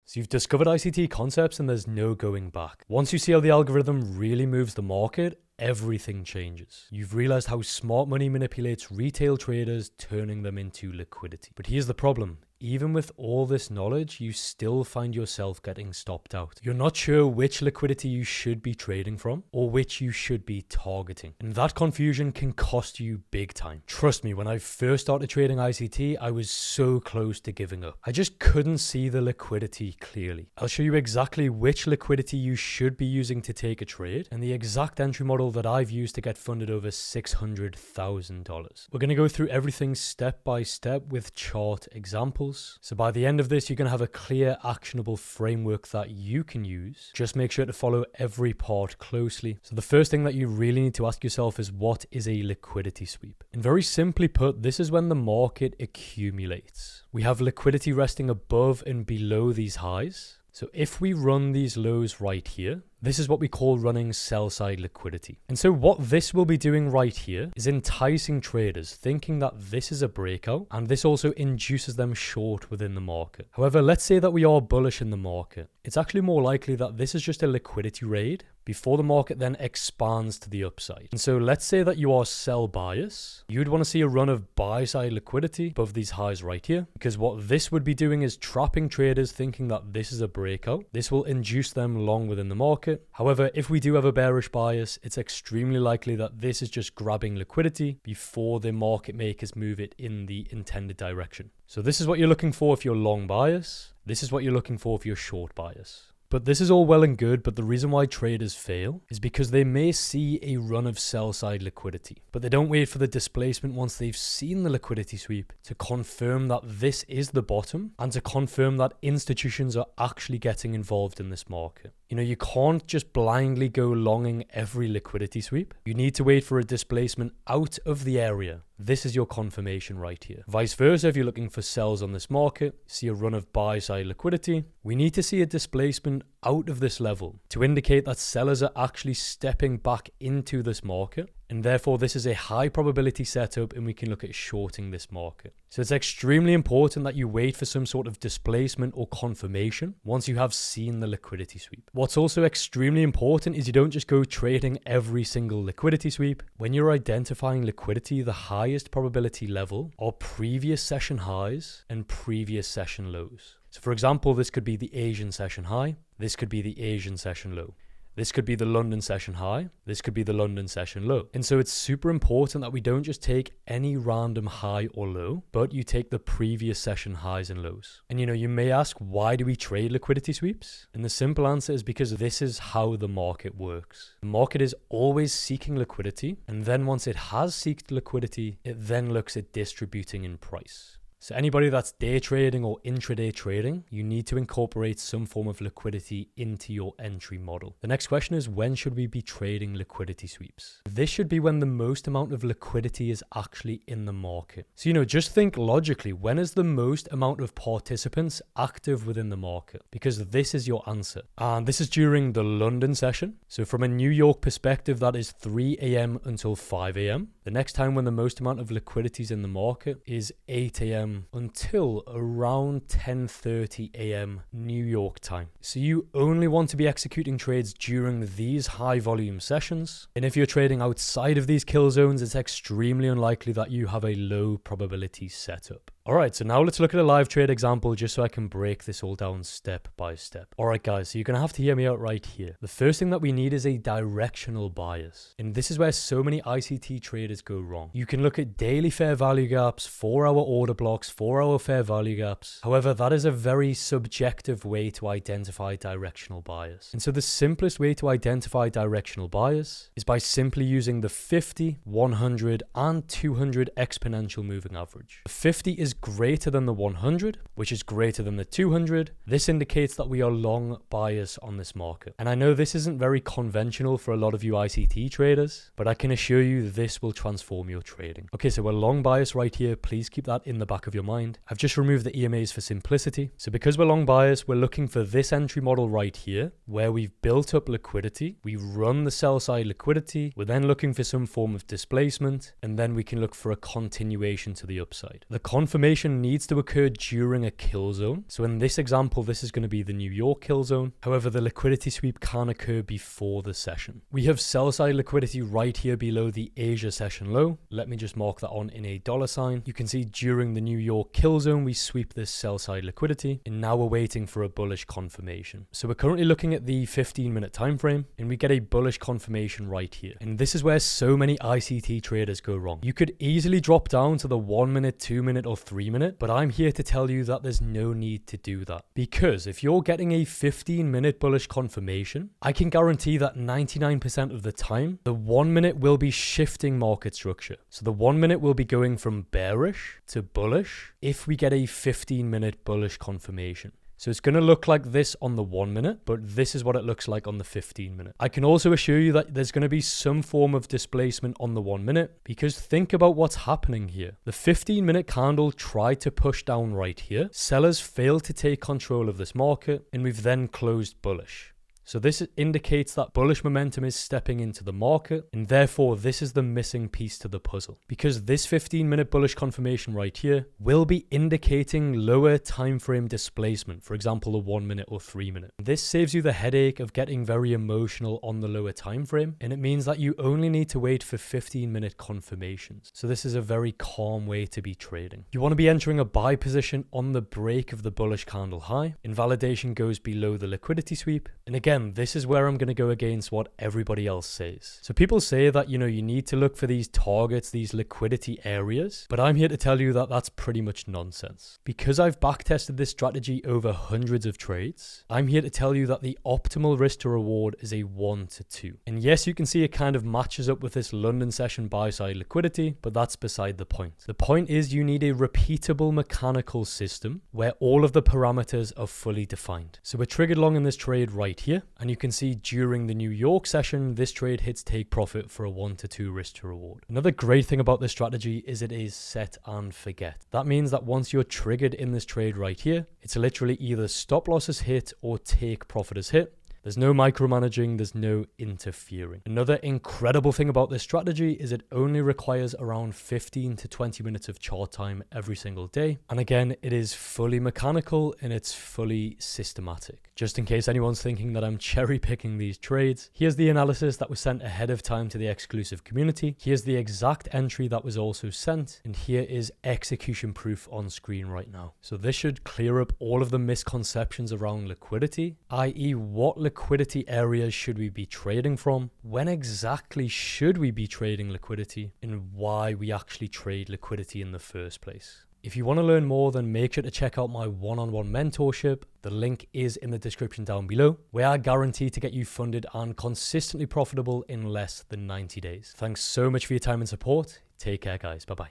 So you've discovered ICT concepts and there's no going back. Once you see how the algorithm really moves the market, everything changes. You've realized how smart money manipulates retail traders, turning them into liquidity. But here's the problem. Even with all this knowledge, you still find yourself getting stopped out. You're not sure which liquidity you should be trading from or which you should be targeting. And that confusion can cost you big time. Trust me, when I first started trading ICT, I was so close to giving up. I just couldn't see the liquidity clearly. I'll show you exactly which liquidity you should be using to take a trade and the exact entry model that I've used to get funded over $600,000. We're going to go through everything step by step with chart examples. So by the end of this, you're going to have a clear, actionable framework that you can use. Just make sure to follow every part closely. So the first thing that you really need to ask yourself is, what is a liquidity sweep? And very simply put, this is when the market accumulates. We have liquidity resting above and below these highs. So if we run these lows right here, this is what we call running sell-side liquidity. And so what this will be doing right here is enticing traders, thinking that this is a breakout, and this also induces them short within the market. However, let's say that we are bullish in the market. It's actually more likely that this is just a liquidity raid before the market then expands to the upside. And so let's say that you are sell bias. You'd want to see a run of buy-side liquidity above these highs right here, because what this would be doing is trapping traders thinking that this is a breakout. This will induce them long within the market. However, if we do have a bearish bias, it's extremely likely that this is just grabbing liquidity before the market makers move it in the intended direction. So this is what you're looking for if you're long bias. This is what you're looking for if you're short bias. But this is all well and good, but the reason why traders fail is because they may see a run of sell-side liquidity, but they don't wait for the displacement once they've seen the liquidity sweep to confirm that this is the bottom and to confirm that institutions are actually getting involved in this market. You know, you can't just blindly go longing every liquidity sweep. You need to wait for a displacement out of the area. This is your confirmation right here. Vice versa, if you're looking for sells on this market, see a run of buy-side liquidity, we need to see a displacement out of this level to indicate that sellers are actually stepping back into this market. And therefore, this is a high probability setup and we can look at shorting this market. So it's extremely important that you wait for some sort of displacement or confirmation once you have seen the liquidity sweep. What's also extremely important is you don't just go trading every single liquidity sweep. When you're identifying liquidity, the highest probability level are previous session highs and previous session lows. So for example, this could be the Asian session high. This could be the Asian session low. This could be the London session high. This could be the London session low. And so it's super important that we don't just take any random high or low, but you take the previous session highs and lows. And you may ask, why do we trade liquidity sweeps? And the simple answer is because this is how the market works. The market is always seeking liquidity. And then once it has sought liquidity, it then looks at distributing in price. So anybody that's day trading or intraday trading, you need to incorporate some form of liquidity into your entry model. The next question is, when should we be trading liquidity sweeps? This should be when the most amount of liquidity is actually in the market. So, just think logically, when is the most amount of participants active within the market? Because this is your answer. And this is during the London session. So from a New York perspective, that is 3 a.m. until 5 a.m. The next time when the most amount of liquidity is in the market is 8 a.m. until around 10:30 a.m. New York time. So you only want to be executing trades during these high volume sessions. And if you're trading outside of these kill zones, it's extremely unlikely that you have a low probability setup. Alright, so now let's look at a live trade example just so I can break this all down step by step. Alright guys, so you're going to have to hear me out right here. The first thing that we need is a directional bias. And this is where so many ICT traders go wrong. You can look at daily fair value gaps, 4-hour order blocks, 4-hour fair value gaps. However, that is a very subjective way to identify directional bias. And so the simplest way to identify directional bias is by simply using the 50, 100, and 200 exponential moving average. The 50 is greater than the 100, which is greater than the 200. This indicates that we are long bias on this market. And I know this isn't very conventional for a lot of you ICT traders, but I can assure you this will transform your trading. Okay, so we're long bias right here. Please keep that in the back of your mind. I've just removed the EMAs for simplicity. So because we're long bias, we're looking for this entry model right here, where we've built up liquidity. We've run the sell side liquidity. We're then looking for some form of displacement, and then we can look for a continuation to the upside. The confirmation confirmation needs to occur during a kill zone. So in this example, this is going to be the New York kill zone. However, the liquidity sweep can occur before the session. We have sell side liquidity right here below the Asia session low. Let me just mark that on in a $sign. You can see during the New York kill zone, we sweep this sell side liquidity, and now we're waiting for a bullish confirmation. So we're currently looking at the 15-minute time frame, and we get a bullish confirmation right here. And this is where so many ICT traders go wrong. You could easily drop down to the 1 minute, 2 minute, or 3 minute, but I'm here to tell you that there's no need to do that. Because if you're getting a 15-minute bullish confirmation, I can guarantee that 99% of the time, the 1 minute will be shifting market structure. So the 1 minute will be going from bearish to bullish if we get a 15-minute bullish confirmation. So it's going to look like this on the 1 minute, but this is what it looks like on the 15-minute. I can also assure you that there's going to be some form of displacement on the 1 minute, because think about what's happening here. The 15-minute candle tried to push down right here. Sellers failed to take control of this market, and we've then closed bullish. So this indicates that bullish momentum is stepping into the market, and therefore this is the missing piece to the puzzle. Because this 15-minute bullish confirmation right here will be indicating lower time frame displacement, for example, a 1 minute or 3 minute. This saves you the headache of getting very emotional on the lower time frame, and it means that you only need to wait for 15-minute confirmations. So this is a very calm way to be trading. You want to be entering a buy position on the break of the bullish candle high. Invalidation goes below the liquidity sweep, and again, this is where I'm going to go against what everybody else says. So people say that, you need to look for these targets, these liquidity areas, but I'm here to tell you that that's pretty much nonsense. Because I've backtested this strategy over hundreds of trades, I'm here to tell you that the optimal risk to reward is a 1 to 2. And yes, you can see it kind of matches up with this London session buy side liquidity, but that's beside the point. The point is you need a repeatable mechanical system where all of the parameters are fully defined. So we're triggered long in this trade right here. And you can see during the New York session, this trade hits take profit for a 1 to 2 risk to reward. Another great thing about this strategy is it is set and forget. That means that once you're triggered in this trade right here, it's literally either stop loss is hit or take profit is hit. There's no micromanaging, there's no interfering. Another incredible thing about this strategy is it only requires around 15 to 20 minutes of chart time every single day. And again, it is fully mechanical and it's fully systematic. Just in case anyone's thinking that I'm cherry picking these trades, here's the analysis that was sent ahead of time to the exclusive community. Here's the exact entry that was also sent. And here is execution proof on screen right now. So this should clear up all of the misconceptions around liquidity, i.e. what liquidity areas should we be trading from? When exactly should we be trading liquidity? And why we actually trade liquidity in the first place? If you want to learn more, then make sure to check out my one-on-one mentorship. The link is in the description down below, where I guarantee to get you funded and consistently profitable in less than 90 days. Thanks so much for your time and support. Take care, guys. Bye-bye.